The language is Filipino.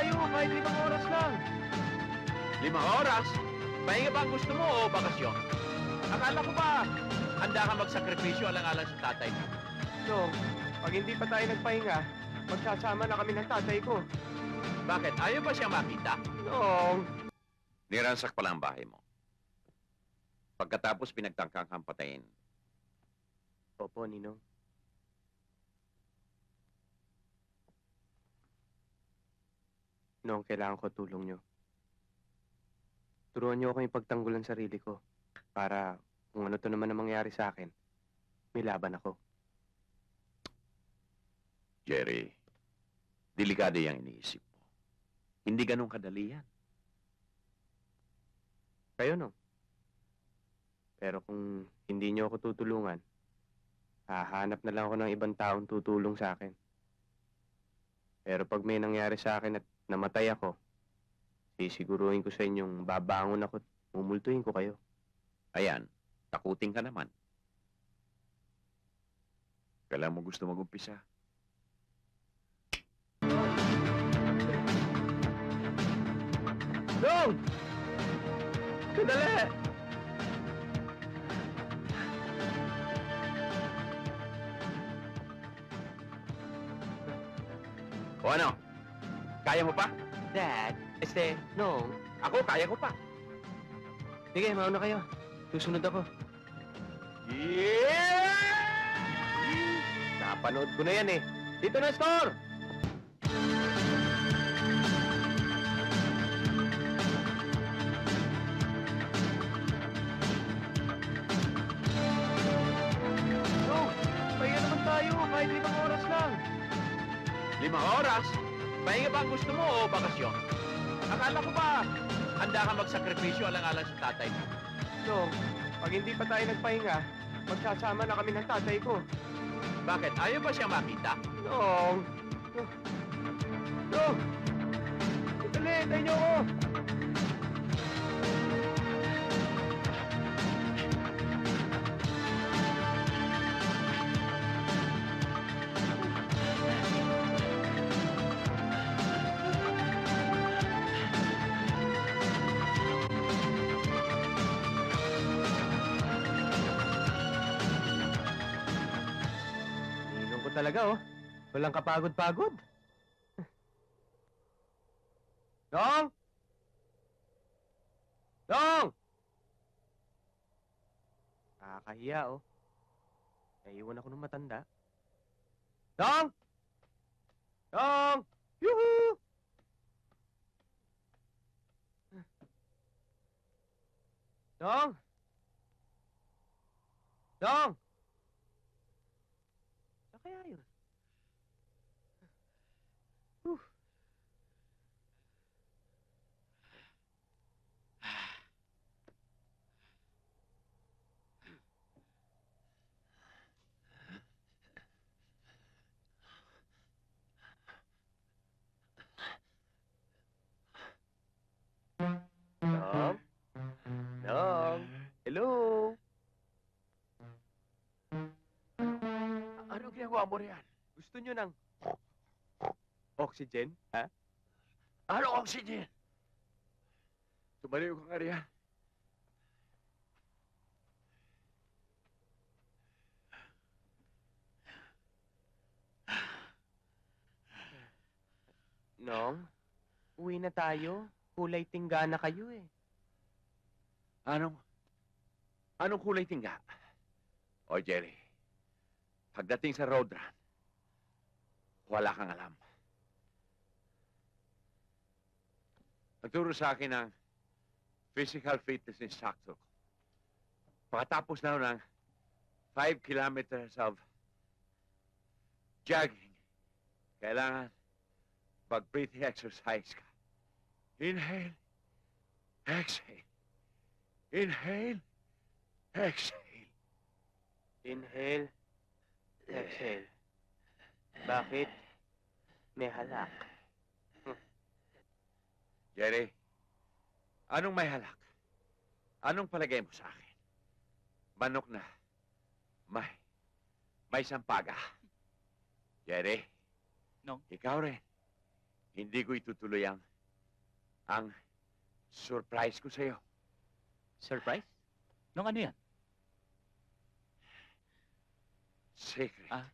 tayo, kahit 5 oras lang. 5 oras? Pahinga ba ang gusto mo o bakasyon? Akala ko ba handa ka magsakripisyo alang-alang sa tatay mo? Nong, pag hindi pa tayo nagpahinga, magsasama na kami ng tatay ko. Bakit? Ayaw ba siya makita? Nong, Niransak pala ang bahay mo. Pagkatapos pinagtangkang kang patayin. opo, Ninong. Nong, kailangan ko tulong nyo. Turuan nyo ako yung pagtanggol ng sarili ko para kung ano to naman ang mangyari sa akin, may laban ako. Jerry, delikado yung iniisip mo. Hindi ganun kadali yan. Kayo, no? Pero kung hindi nyo ako tutulungan, hahanap na lang ako ng ibang taong tutulong sa akin. Pero pag may nangyari sa akin at namatay ako, sisiguruhin ko sa inyong babangon ako at mumultuhin ko kayo. Ayan, takutin ka naman. Kailan mo gusto mag-umpisa? Dong! Sandali! O ano? Kaya mo pa? Dad, no. Ako, kaya ko pa. Sige, mauna kayo. Susunod ako. Yeah! Napanood ko na yan eh. Dito na, store! No, pahinga naman tayo. Kahit 5 oras lang. 5 oras? Pahinga ba ang gusto mo o bakasyon? Akala ko ba handa ka magsakripisyo alang-alang sa tatay mo? No, pag hindi pa tayo nagpahinga, magsasama na kami ng tatay ko. Bakit? Ayaw ba siya makita? No. No. Dali, tayo niyo ako. Ninong ko talaga, oh. Walang kapagod-pagod. Dong! Dong! Nakakahiya, oh. Naiwan ako ng matanda. Dong! Dong! Yuhu! Dong! Dong! Saan kaya yun? Dong? Dong? Hello? Ano ginagawa mo riyan? Gusto nyo ng oxygen, ha? Ano oxygen? Tumaliw ka nga riyan. Nong, uwi na tayo. Kulay tingga na kayo eh. Anong kulay tingga? O Jerry, pagdating sa road run, wala kang alam. Nagturo sa akin ng physical fitness instructor ko. Pagkatapos na ng 5 kilometers of jogging, kailangan pag-breathing exercise ka. Inhale, exhale. Inhale, exhale. Inhale, exhale. Bakit? May halak. Jerry, anong may halak? Anong palagay mo sa akin? Manok na may sampaga. Jerry, Nong? ikaw rin. Hindi ko itutuloy ang surprise ko sa'yo. Surprise? Nung ano yan? Secret. Ah.